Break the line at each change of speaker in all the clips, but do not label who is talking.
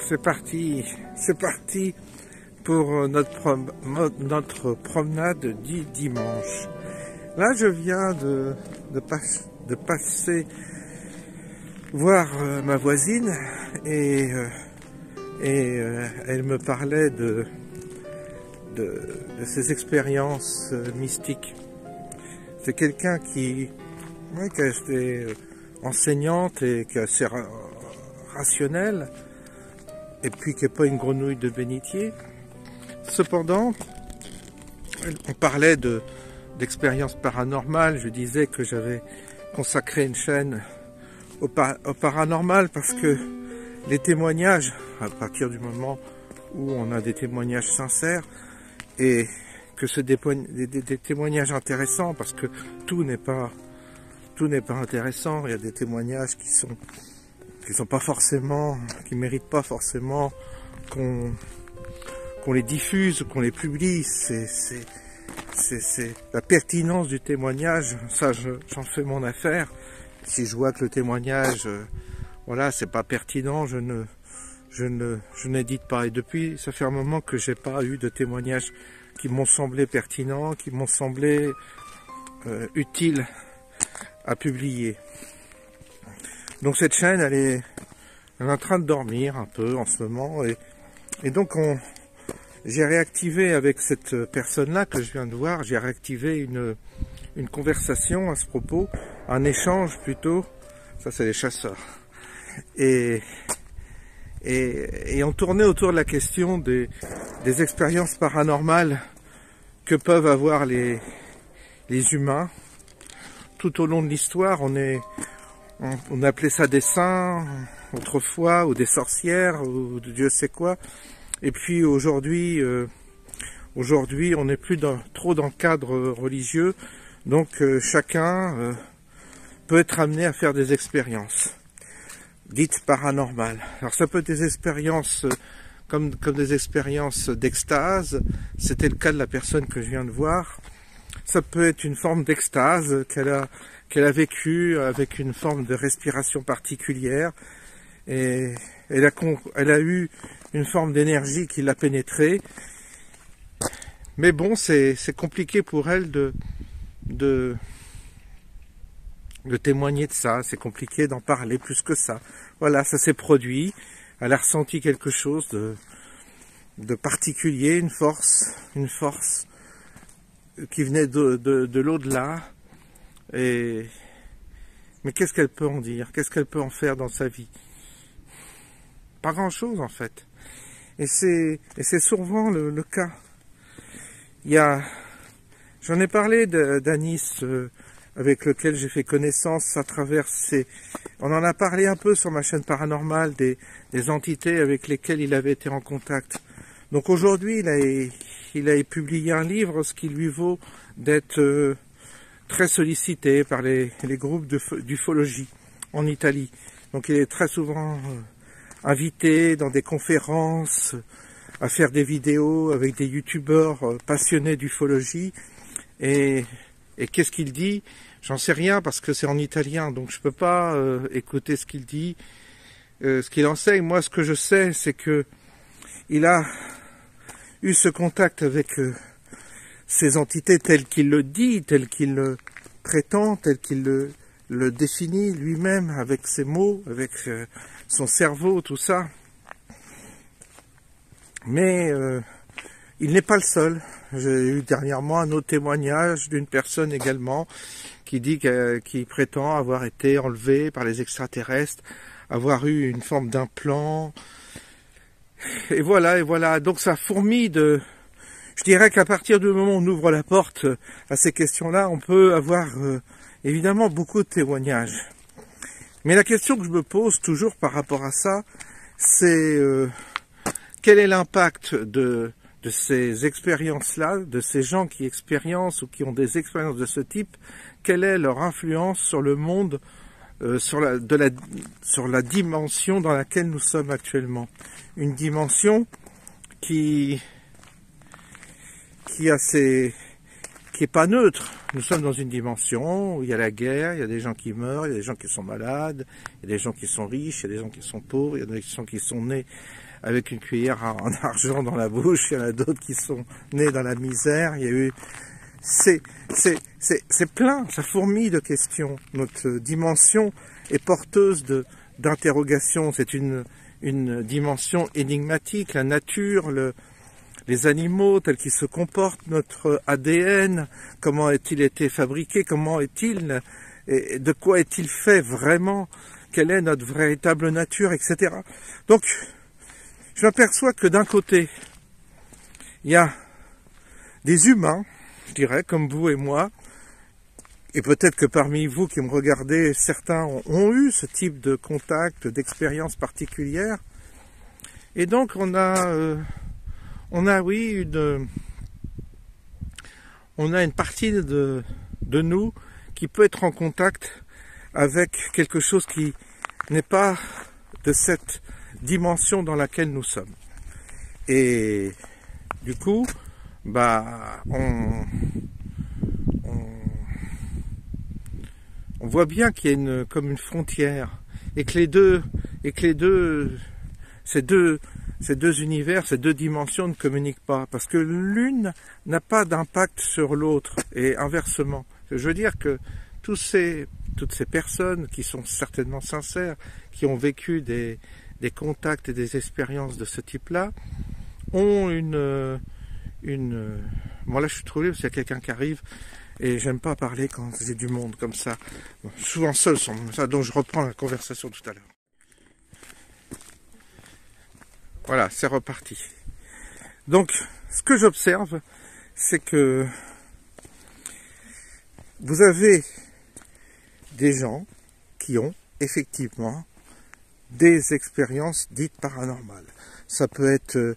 c'est parti pour notre promenade du dimanche. Là, je viens de passer voir ma voisine et elle me parlait de ses expériences mystiques. C'est quelqu'un qui a été enseignante et qui est assez rationnelle, et puis qui n'est pas une grenouille de bénitier. Cependant, on parlait d'expériences paranormales. Je disais que j'avais consacré une chaîne au paranormal parce que les témoignages, à partir du moment où on a des témoignages sincères, et que c'est des témoignages intéressants, parce que tout n'est pas intéressant. Il y a des témoignages qui sont pas forcément, qui méritent pas forcément qu'on les diffuse, qu'on les publie. C'est la pertinence du témoignage. Ça, j'en fais mon affaire. Si je vois que le témoignage, voilà, c'est pas pertinent, je n'édite pas. Et depuis, ça fait un moment que j'ai pas eu de témoignages qui m'ont semblé pertinents, qui m'ont semblé utiles à publier. Donc cette chaîne, elle est en train de dormir un peu en ce moment, et donc j'ai réactivé avec cette personne-là que je viens de voir, j'ai réactivé une conversation à ce propos, un échange plutôt. Ça, c'est les chasseurs. Et on tournait autour de la question des expériences paranormales que peuvent avoir les humains. Tout au long de l'histoire, on appelait ça des saints autrefois, ou des sorcières, ou de Dieu sait quoi. Et puis aujourd'hui, on n'est plus trop dans le cadre religieux, donc chacun peut être amené à faire des expériences dites paranormales. Alors ça peut être des expériences comme des expériences d'extase. C'était le cas de la personne que je viens de voir. Ça peut être une forme d'extase qu'elle a vécue avec une forme de respiration particulière, et elle a eu une forme d'énergie qui l'a pénétrée. Mais bon, c'est compliqué pour elle de témoigner de ça, c'est compliqué d'en parler plus que ça. Voilà, ça s'est produit, elle a ressenti quelque chose de particulier, une force qui venait de l'au-delà. Mais qu'est-ce qu'elle peut en dire? Qu'est-ce qu'elle peut en faire dans sa vie? Pas grand-chose en fait. Et c'est souvent le cas. J'en ai parlé d'Anis, avec lequel j'ai fait connaissance à travers on en a parlé un peu sur ma chaîne paranormale, des entités avec lesquelles il avait été en contact. Donc aujourd'hui, il a publié un livre, ce qui lui vaut d'être très sollicité par les groupes d'ufologie en Italie. Donc il est très souvent invité dans des conférences, à faire des vidéos avec des youtubeurs passionnés d'ufologie. Et qu'est-ce qu'il dit? J'en sais rien parce que c'est en italien, donc je peux pas écouter ce qu'il dit, ce qu'il enseigne. Moi, ce que je sais, c'est que il a eu ce contact avec ces entités telles qu'il le dit, telles qu'il le prétend, telles qu'il le définit lui-même avec ses mots, avec son cerveau, tout ça. Mais il n'est pas le seul. J'ai eu dernièrement un autre témoignage d'une personne également qui dit qui prétend avoir été enlevé par les extraterrestres, avoir eu une forme d'implant. Et voilà. Donc ça fourmille de... Je dirais qu'à partir du moment où on ouvre la porte à ces questions-là, on peut avoir évidemment beaucoup de témoignages. Mais la question que je me pose toujours par rapport à ça, c'est quel est l'impact de ces expériences-là, de ces gens qui expériencent ou qui ont des expériences de ce type, quelle est leur influence sur le monde, sur la dimension dans laquelle nous sommes actuellement. Une dimension qui est pas neutre. Nous sommes dans une dimension où il y a la guerre, il y a des gens qui meurent, il y a des gens qui sont malades, il y a des gens qui sont riches, il y a des gens qui sont pauvres, il y a des gens qui sont nés avec une cuillère en argent dans la bouche, il y en a d'autres qui sont nés dans la misère, il y a eu... C'est plein, ça fourmille de questions. Notre dimension est porteuse d'interrogations, c'est une dimension énigmatique, la nature, les animaux tels qu'ils se comportent, notre ADN, comment a-t-il été fabriqué, comment est-il, et de quoi est-il fait vraiment, quelle est notre véritable nature, etc. Donc, je m'aperçois que d'un côté, il y a des humains, je dirais, comme vous et moi, et peut-être que parmi vous qui me regardez, certains ont eu ce type de contact, d'expérience particulière, et donc on a une partie de nous qui peut être en contact avec quelque chose qui n'est pas de cette dimension dans laquelle nous sommes. Et du coup, on voit bien qu'il y a comme une frontière, et que ces deux univers, ces deux dimensions ne communiquent pas, parce que l'une n'a pas d'impact sur l'autre, et inversement. Je veux dire que toutes ces personnes qui sont certainement sincères, qui ont vécu des contacts et des expériences de ce type-là, ont Bon, là je suis troublé parce qu'il y a quelqu'un qui arrive, et j'aime pas parler quand j'ai du monde comme ça. Bon, souvent seul, ça, donc je reprends la conversation tout à l'heure. Voilà, c'est reparti. Donc, ce que j'observe, c'est que vous avez des gens qui ont effectivement des expériences dites paranormales. Ça peut être...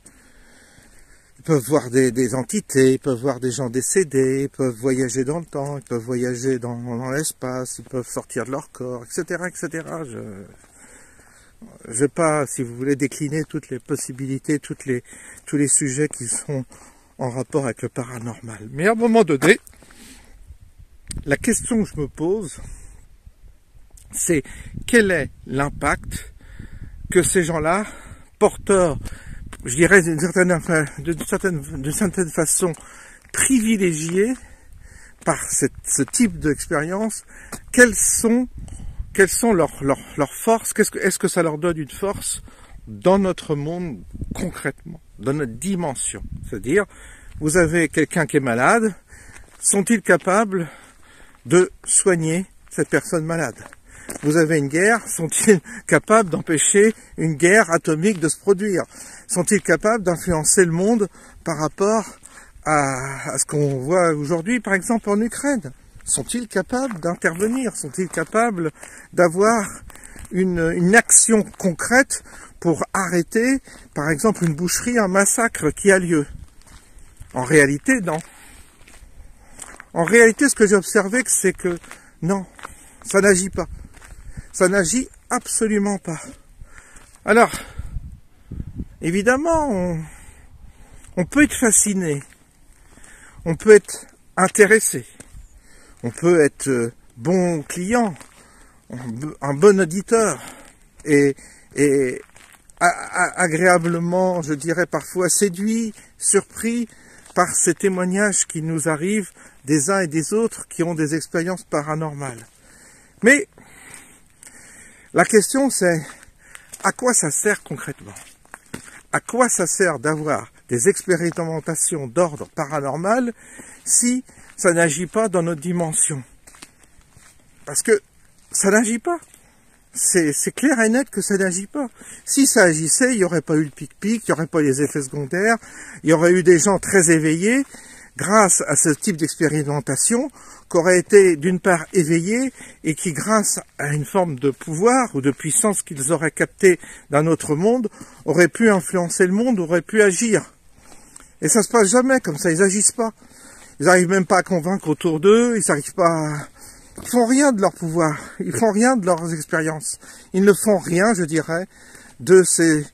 Ils peuvent voir des entités, ils peuvent voir des gens décédés, ils peuvent voyager dans le temps, ils peuvent voyager dans l'espace, ils peuvent sortir de leur corps, etc., etc. Je vais pas, si vous voulez, décliner toutes les possibilités, tous les sujets qui sont en rapport avec le paranormal. Mais à un moment donné, la question que je me pose, c'est quel est l'impact que ces gens-là, porteurs, je dirais d'une certaine façon privilégiés par ce type d'expérience, quelles sont leurs forces, est-ce que ça leur donne une force dans notre monde concrètement, dans notre dimension. C'est-à-dire, vous avez quelqu'un qui est malade, sont-ils capables de soigner cette personne malade? Vous avez une guerre, sont-ils capables d'empêcher une guerre atomique de se produire? Sont-ils capables d'influencer le monde par rapport à ce qu'on voit aujourd'hui, par exemple en Ukraine? Sont-ils capables d'intervenir? Sont-ils capables d'avoir une action concrète pour arrêter, par exemple, une boucherie, un massacre qui a lieu? En réalité, non. En réalité, ce que j'ai observé, c'est que non, ça n'agit pas. Ça n'agit absolument pas. Alors, évidemment, on peut être fasciné, on peut être intéressé, on peut être bon client, un bon auditeur, et agréablement, je dirais parfois séduit, surpris par ces témoignages qui nous arrivent des uns et des autres qui ont des expériences paranormales. Mais la question c'est, à quoi ça sert concrètement? À quoi ça sert d'avoir des expérimentations d'ordre paranormal si ça n'agit pas dans notre dimension? Parce que ça n'agit pas. C'est clair et net que ça n'agit pas. Si ça agissait, il n'y aurait pas eu le pic-pic, il n'y aurait pas eu les effets secondaires, il y aurait eu des gens très éveillés grâce à ce type d'expérimentation, qui auraient été d'une part éveillés et qui, grâce à une forme de pouvoir ou de puissance qu'ils auraient capté d'un autre monde, auraient pu influencer le monde, auraient pu agir. Et ça se passe jamais comme ça, ils agissent pas. Ils n'arrivent même pas à convaincre autour d'eux, ils n'arrivent pas à... Ils font rien de leur pouvoir, ils font rien de leurs expériences. Ils ne font rien, je dirais, de ces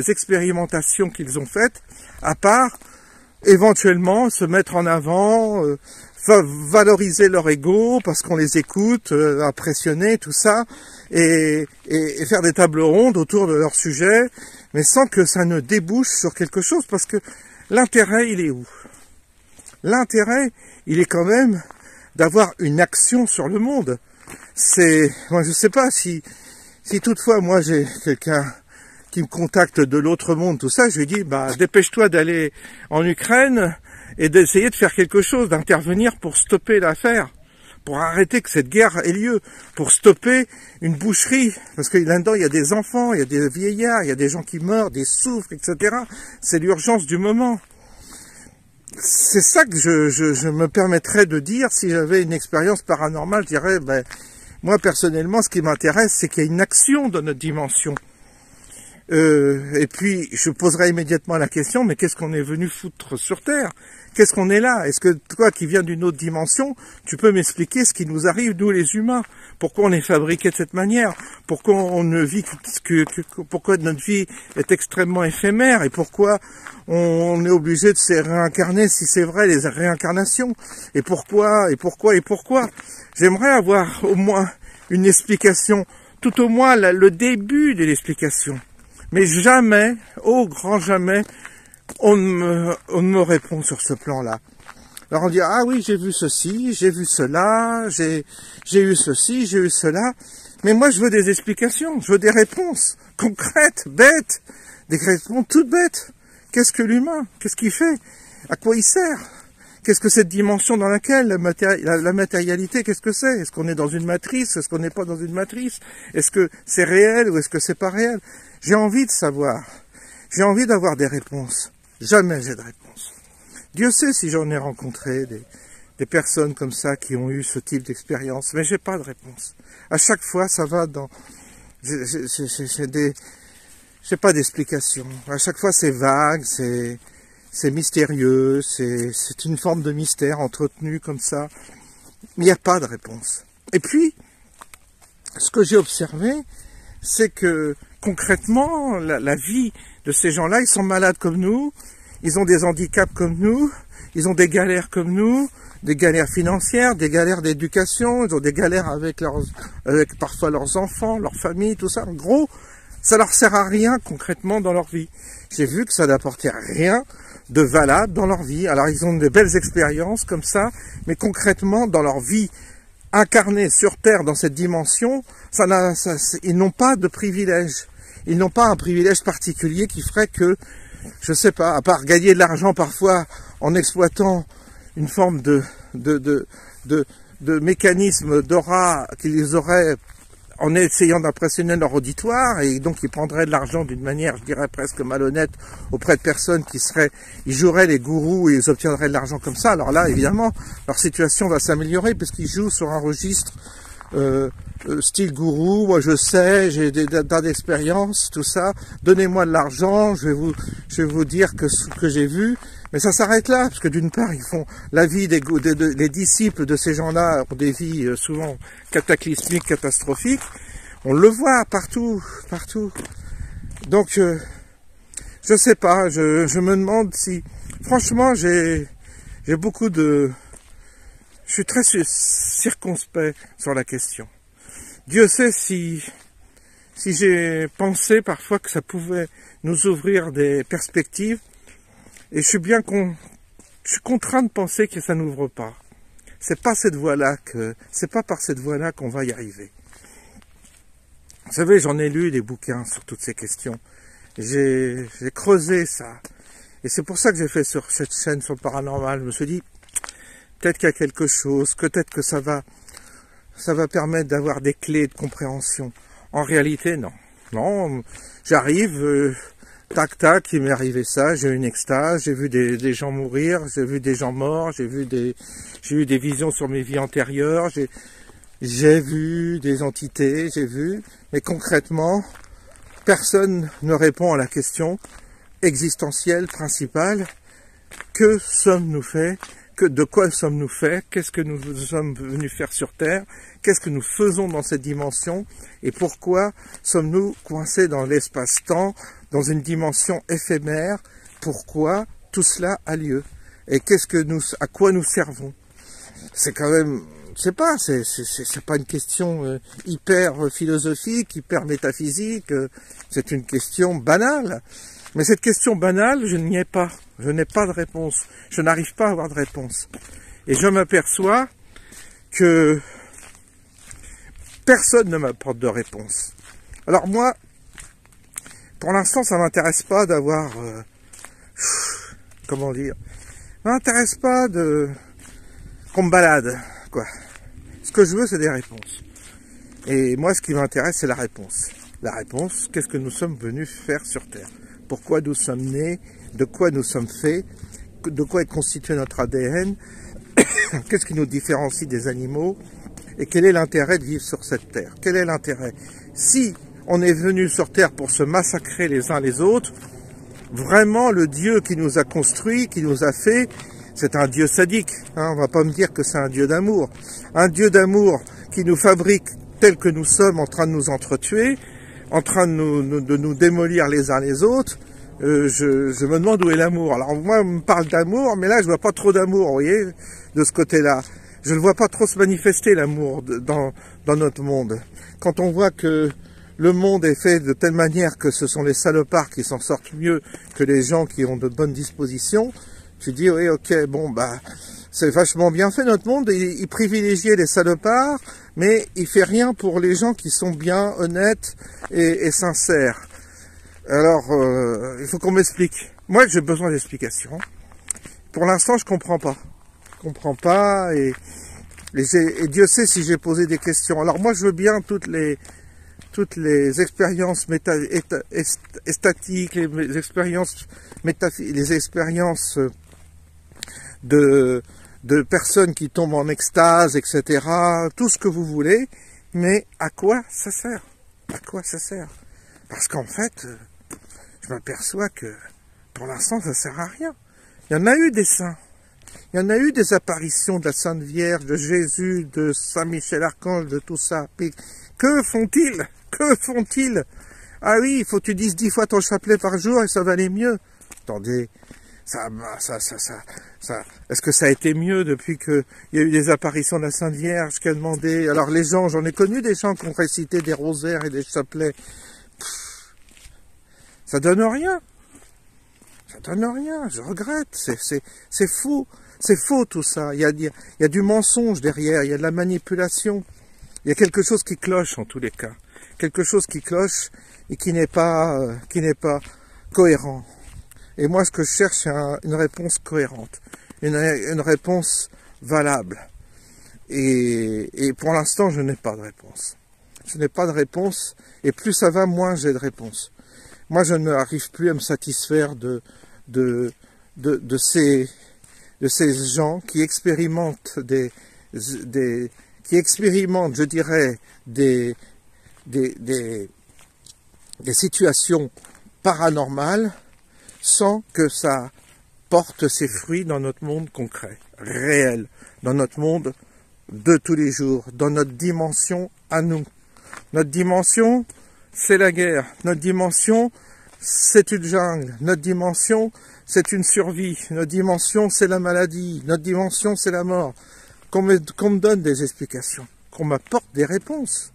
expérimentations qu'ils ont faites, à part éventuellement se mettre en avant, valoriser leur ego parce qu'on les écoute, impressionner, tout ça, et faire des tables rondes autour de leur sujet, mais sans que ça ne débouche sur quelque chose, parce que l'intérêt, il est où? L'intérêt, il est quand même d'avoir une action sur le monde. Moi je sais pas si toutefois moi j'ai quelqu'un qui me contacte de l'autre monde, tout ça, je lui dis, bah, dépêche-toi d'aller en Ukraine et d'essayer de faire quelque chose, d'intervenir pour stopper l'affaire, pour arrêter que cette guerre ait lieu, pour stopper une boucherie, parce que là-dedans, il y a des enfants, il y a des vieillards, il y a des gens qui meurent, des souffres, etc. C'est l'urgence du moment. C'est ça que je me permettrais de dire si j'avais une expérience paranormale. Je dirais, ben, moi, personnellement, ce qui m'intéresse, c'est qu'il y a une action dans notre dimension. Et puis, je poserai immédiatement la question, mais qu'est-ce qu'on est venu foutre sur Terre? Qu'est-ce qu'on est là? Est-ce que toi qui viens d'une autre dimension, tu peux m'expliquer ce qui nous arrive, nous les humains? Pourquoi on est fabriqué de cette manière? Pourquoi on ne vit pourquoi notre vie est extrêmement éphémère? Et pourquoi on est obligé de se réincarner si c'est vrai, les réincarnations? Et pourquoi? J'aimerais avoir au moins une explication, tout au moins le début de l'explication. Mais jamais, au grand jamais, on ne me répond sur ce plan-là. Alors on dit, ah oui, j'ai vu ceci, j'ai vu cela, j'ai eu ceci, j'ai eu cela. Mais moi, je veux des explications, je veux des réponses concrètes, bêtes, des réponses toutes bêtes. Qu'est-ce que l'humain? Qu'est-ce qu'il fait? À quoi il sert? Qu'est-ce que cette dimension dans laquelle la matérialité, qu'est-ce que c'est? Est-ce qu'on est dans une matrice? Est-ce qu'on n'est pas dans une matrice? Est-ce que c'est réel ou est-ce que c'est pas réel? J'ai envie de savoir. J'ai envie d'avoir des réponses. Jamais j'ai de réponse. Dieu sait si j'en ai rencontré des personnes comme ça qui ont eu ce type d'expérience, mais j'ai pas de réponse. À chaque fois, ça va dans... J'ai pas d'explication. À chaque fois, c'est vague, c'est mystérieux, c'est une forme de mystère entretenu comme ça. Mais il n'y a pas de réponse. Et puis, ce que j'ai observé, c'est que concrètement, la vie de ces gens-là, ils sont malades comme nous, ils ont des handicaps comme nous, ils ont des galères comme nous, des galères financières, des galères d'éducation, ils ont des galères avec parfois leurs enfants, leur famille, tout ça. En gros, ça leur sert à rien concrètement dans leur vie. J'ai vu que ça n'apportait rien de valable dans leur vie. Alors ils ont de belles expériences comme ça, mais concrètement dans leur vie incarnée sur Terre dans cette dimension, ils n'ont pas de privilège. Ils n'ont pas un privilège particulier qui ferait que, je sais pas, à part gagner de l'argent parfois en exploitant une forme de mécanisme d'aura qu'ils auraient en essayant d'impressionner leur auditoire, et donc ils prendraient de l'argent d'une manière, je dirais, presque malhonnête auprès de personnes ils joueraient les gourous et ils obtiendraient de l'argent comme ça. Alors là, évidemment, leur situation va s'améliorer puisqu'ils jouent sur un registre style gourou. Moi je sais, j'ai des tas d'expériences, tout ça, donnez-moi de l'argent, je vais vous dire ce que j'ai vu. Mais ça s'arrête là, parce que d'une part, ils font la vie les disciples de ces gens-là ont des vies souvent cataclysmiques, catastrophiques. On le voit partout. Donc, je sais pas, je me demande si... Franchement, j'ai beaucoup de... Je suis très circonspect sur la question. Dieu sait si j'ai pensé parfois que ça pouvait nous ouvrir des perspectives. Et je suis contraint de penser que ça n'ouvre pas. C'est pas par cette voie-là qu'on va y arriver. Vous savez, j'en ai lu des bouquins sur toutes ces questions. J'ai creusé ça. Et c'est pour ça que j'ai fait sur cette chaîne sur le paranormal. Je me suis dit, peut-être qu'il y a quelque chose, peut-être que ça va permettre d'avoir des clés de compréhension. En réalité, non. Non, j'arrive... tac, il m'est arrivé ça, j'ai eu une extase, j'ai vu des gens mourir, j'ai vu des gens morts, j'ai eu des visions sur mes vies antérieures, j'ai vu des entités, mais concrètement, personne ne répond à la question existentielle, principale, que sommes-nous faits, de quoi sommes-nous faits, qu'est-ce que nous sommes venus faire sur Terre, qu'est-ce que nous faisons dans cette dimension, et pourquoi sommes-nous coincés dans l'espace-temps, dans une dimension éphémère, pourquoi tout cela a lieu. Et à quoi nous servons? C'est quand même, je sais pas, c'est pas une question hyper philosophique, hyper métaphysique, c'est une question banale. Mais cette question banale, je n'y ai pas. Je n'ai pas de réponse. Je n'arrive pas à avoir de réponse. Et je m'aperçois que personne ne m'apporte de réponse. Alors moi, pour l'instant, ça m'intéresse pas d'avoir, comment dire, ça m'intéresse pas qu'on me balade, quoi. Ce que je veux, c'est des réponses. Et moi, ce qui m'intéresse, c'est la réponse. La réponse, qu'est-ce que nous sommes venus faire sur Terre? Pourquoi nous sommes nés? De quoi nous sommes faits? De quoi est constitué notre ADN? Qu'est-ce qui nous différencie des animaux? Et quel est l'intérêt de vivre sur cette Terre? Quel est l'intérêt? Si on est venu sur Terre pour se massacrer les uns les autres, vraiment le Dieu qui nous a construits, qui nous a fait, c'est un Dieu sadique. Hein, on va pas me dire que c'est un Dieu d'amour. Un Dieu d'amour qui nous fabrique tels que nous sommes, en train de nous entretuer, en train de nous démolir les uns les autres. Je me demande où est l'amour. Alors moi, on me parle d'amour, mais là, je vois pas trop d'amour, vous voyez, de ce côté-là. Je ne vois pas trop se manifester l'amour dans notre monde. Quand on voit que le monde est fait de telle manière que ce sont les salopards qui s'en sortent mieux que les gens qui ont de bonnes dispositions, tu dis, oui, ok, bon, bah, c'est vachement bien fait notre monde, il privilégie les salopards, mais il fait rien pour les gens qui sont bien, honnêtes et sincères. Alors, il faut qu'on m'explique. Moi, j'ai besoin d'explications. Pour l'instant, je comprends pas. Je comprends pas, et Dieu sait si j'ai posé des questions. Alors moi, je veux bien toutes les expériences statiques, les expériences les expériences de personnes qui tombent en extase, etc. Tout ce que vous voulez, mais à quoi ça sert? À quoi ça sert? Parce qu'en fait, je m'aperçois que pour l'instant, ça sert à rien. Il y en a eu des saints. Il y en a eu des apparitions de la Sainte Vierge, de Jésus, de Saint Michel Archange, de tout ça. Mais que font-ils? Que font-ils? Ah oui, il faut que tu dises 10 fois ton chapelet par jour et ça va aller mieux. Attendez, est-ce que ça a été mieux depuis qu'il y a eu des apparitions de la Sainte Vierge qui a demandé? Alors les gens, j'en ai connu des gens qui ont récité des rosaires et des chapelets. Ça donne rien. Ça donne rien, je regrette, c'est faux. C'est faux tout ça, il y a du mensonge derrière, il y a de la manipulation. Il y a quelque chose qui cloche en tous les cas. Quelque chose qui cloche et qui n'est pas cohérent. Et moi, ce que je cherche, c'est une réponse cohérente. Une réponse valable. Et pour l'instant, je n'ai pas de réponse. Je n'ai pas de réponse. Et plus ça va, moins j'ai de réponse. Moi, je n'arrive plus à me satisfaire de ces gens qui expérimentent je dirais, des situations paranormales sans que ça porte ses fruits dans notre monde concret, réel, dans notre monde de tous les jours, dans notre dimension à nous. Notre dimension, c'est la guerre. Notre dimension, c'est une jungle. Notre dimension, c'est une survie. Notre dimension, c'est la maladie. Notre dimension, c'est la mort. Qu'on me donne des explications. Qu'on m'apporte des réponses.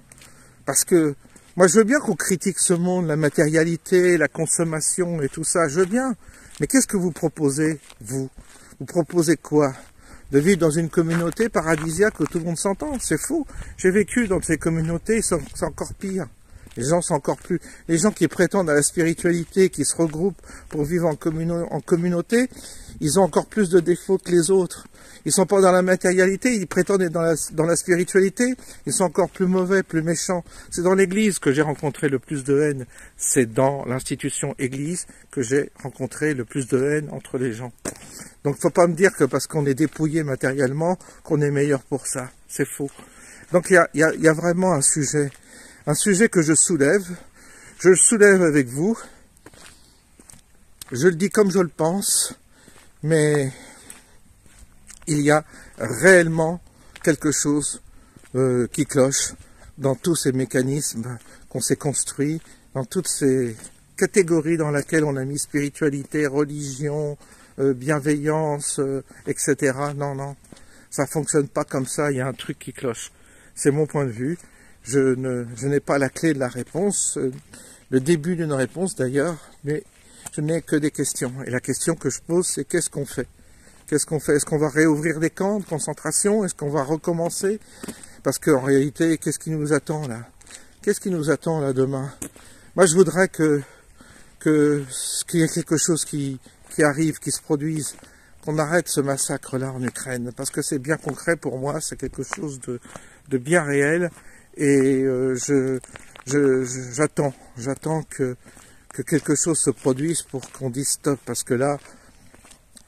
Parce que moi, je veux bien qu'on critique ce monde, la matérialité, la consommation et tout ça. Je veux bien. Mais qu'est-ce que vous proposez, vous? Vous proposez quoi? De vivre dans une communauté paradisiaque où tout le monde s'entend? C'est faux. J'ai vécu dans ces communautés, c'est encore pire. Les gens sont encore plus... Les gens qui prétendent à la spiritualité, qui se regroupent pour vivre en communauté, ils ont encore plus de défauts que les autres. Ils sont pas dans la matérialité, ils prétendent être dans la spiritualité, ils sont encore plus mauvais, plus méchants. C'est dans l'église que j'ai rencontré le plus de haine. C'est dans l'institution église que j'ai rencontré le plus de haine entre les gens. Donc faut pas me dire que parce qu'on est dépouillé matériellement, qu'on est meilleur pour ça. C'est faux. Donc il y a vraiment un sujet que je soulève le soulève avec vous, je le dis comme je le pense, mais il y a réellement quelque chose qui cloche dans tous ces mécanismes qu'on s'est construits, dans toutes ces catégories dans lesquelles on a mis spiritualité, religion, bienveillance, etc. Non, non, ça fonctionne pas comme ça, il y a un truc qui cloche. C'est mon point de vue. Je n'ai pas la clé de la réponse, le début d'une réponse d'ailleurs, mais je n'ai que des questions. Et la question que je pose, c'est qu'est-ce qu'on fait? Qu'est-ce qu'on fait? Est-ce qu'on va réouvrir des camps de concentration? Est-ce qu'on va recommencer? Parce qu'en réalité, qu'est-ce qui nous attend là? Qu'est-ce qui nous attend là demain? Moi, je voudrais qu'il y ait quelque chose qui arrive, qui se produise, qu'on arrête ce massacre-là en Ukraine, parce que c'est bien concret pour moi, c'est quelque chose de bien réel, et j'attends que quelque chose se produise pour qu'on dise stop, parce que là,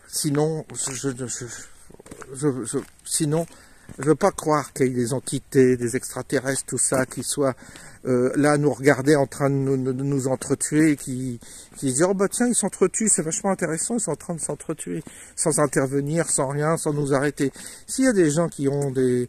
sinon, sinon, je veux pas croire qu'il y ait des entités, des extraterrestres, tout ça, qui soient là à nous regarder en train de nous entretuer, qui disent oh bah tiens ils s'entretuent, c'est vachement intéressant, ils sont en train de s'entretuer, sans intervenir, sans rien, sans nous arrêter. S'il y a des gens qui ont des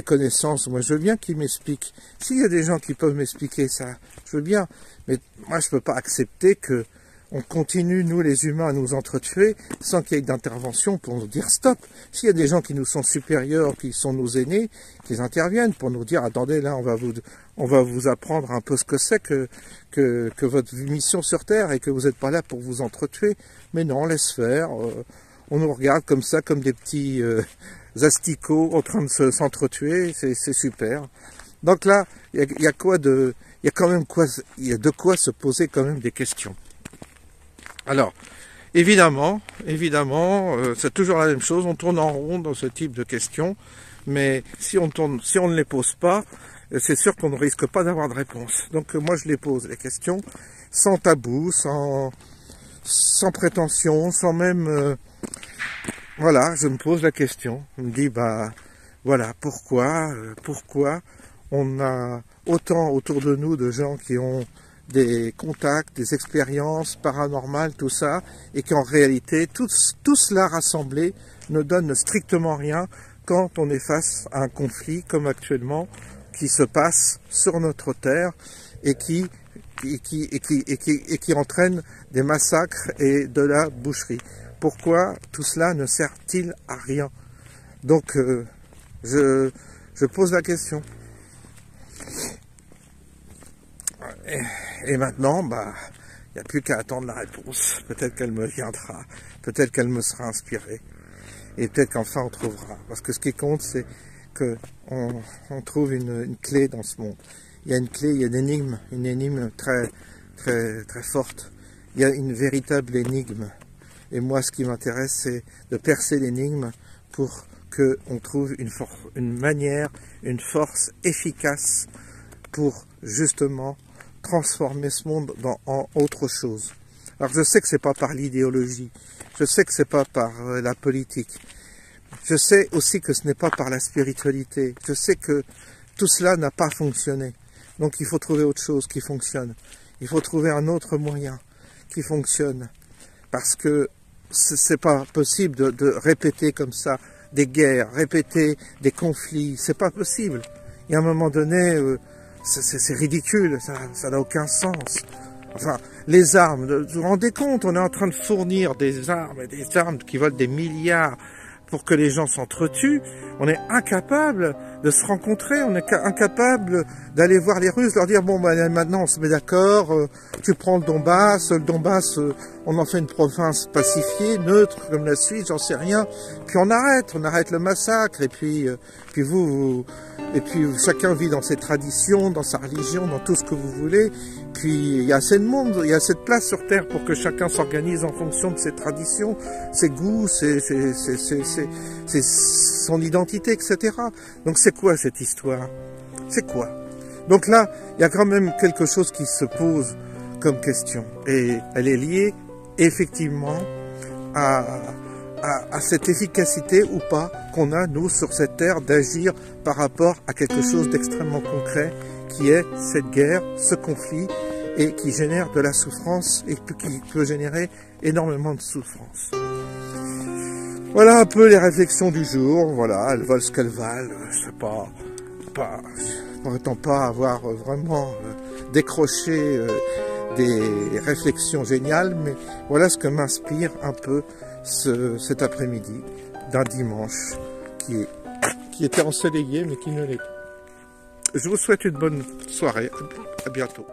connaissances, moi je veux bien qu'ils m'expliquent. S'il y a des gens qui peuvent m'expliquer ça, je veux bien, mais moi je peux pas accepter que on continue, nous les humains, à nous entretuer sans qu'il y ait d'intervention pour nous dire stop. S'il y a des gens qui nous sont supérieurs, qui sont nos aînés, qu'ils interviennent pour nous dire attendez là, on va vous apprendre un peu ce que c'est que votre mission sur Terre et que vous n'êtes pas là pour vous entretuer. Mais non, on laisse faire. On nous regarde comme ça, comme des petits asticots en train de s'entretuer. C'est super. Donc là, il y a de quoi se poser quand même des questions. Alors, évidemment, c'est toujours la même chose, on tourne en rond dans ce type de questions, mais si on ne les pose pas, c'est sûr qu'on ne risque pas d'avoir de réponse. Donc moi je les pose, les questions, sans tabou, sans prétention, sans même... voilà, je me pose la question, je me dis, bah voilà, pourquoi on a autant autour de nous de gens qui ont des contacts, des expériences paranormales, tout ça, et qu'en réalité, tout cela rassemblé ne donne strictement rien quand on est face à un conflit comme actuellement qui se passe sur notre terre et qui entraîne des massacres et de la boucherie. Pourquoi tout cela ne sert-il à rien? Donc, je pose la question. Et maintenant, bah, il n'y a plus qu'à attendre la réponse. Peut-être qu'elle me viendra, peut-être qu'elle me sera inspirée, et peut-être qu'enfin on trouvera. Parce que ce qui compte, c'est qu'on trouve une clé dans ce monde. Il y a une clé, il y a une énigme très, très, très forte. Il y a une véritable énigme. Et moi, ce qui m'intéresse, c'est de percer l'énigme pour qu'on trouve une manière, une force efficace pour justement transformer ce monde en autre chose. Alors je sais que c'est pas par l'idéologie, je sais que c'est pas par la politique, je sais aussi que ce n'est pas par la spiritualité, je sais que tout cela n'a pas fonctionné. Donc il faut trouver autre chose qui fonctionne, il faut trouver un autre moyen qui fonctionne, parce que c'est pas possible de répéter comme ça des guerres, répéter des conflits, c'est pas possible. Il y a un moment donné, c'est ridicule, ça n'a aucun sens. Enfin, les armes, vous vous rendez compte, on est en train de fournir des armes et des armes qui valent des milliards pour que les gens s'entretuent. On est incapable de se rencontrer, on est incapable d'aller voir les Russes, leur dire bon ben maintenant on se met d'accord, tu prends le Donbass, on en fait une province pacifiée, neutre comme la Suisse, j'en sais rien, puis on arrête le massacre, et puis chacun vit dans ses traditions, dans sa religion, dans tout ce que vous voulez, puis il y a assez de monde, il y a assez de place sur Terre pour que chacun s'organise en fonction de ses traditions, ses goûts, son identité, etc. Donc c'est quoi cette histoire? C'est quoi? Donc là, il y a quand même quelque chose qui se pose comme question, et elle est liée effectivement à cette efficacité ou pas qu'on a, nous, sur cette terre, d'agir par rapport à quelque chose d'extrêmement concret, qui est cette guerre, ce conflit, et qui génère de la souffrance, et qui peut générer énormément de souffrance. Voilà un peu les réflexions du jour, voilà, elles valent ce qu'elles valent, je sais pas, je ne prétends pas avoir vraiment décroché des réflexions géniales, mais voilà ce que m'inspire un peu cet après-midi d'un dimanche qui était ensoleillé mais qui ne l'est pas. Je vous souhaite une bonne soirée. À bientôt.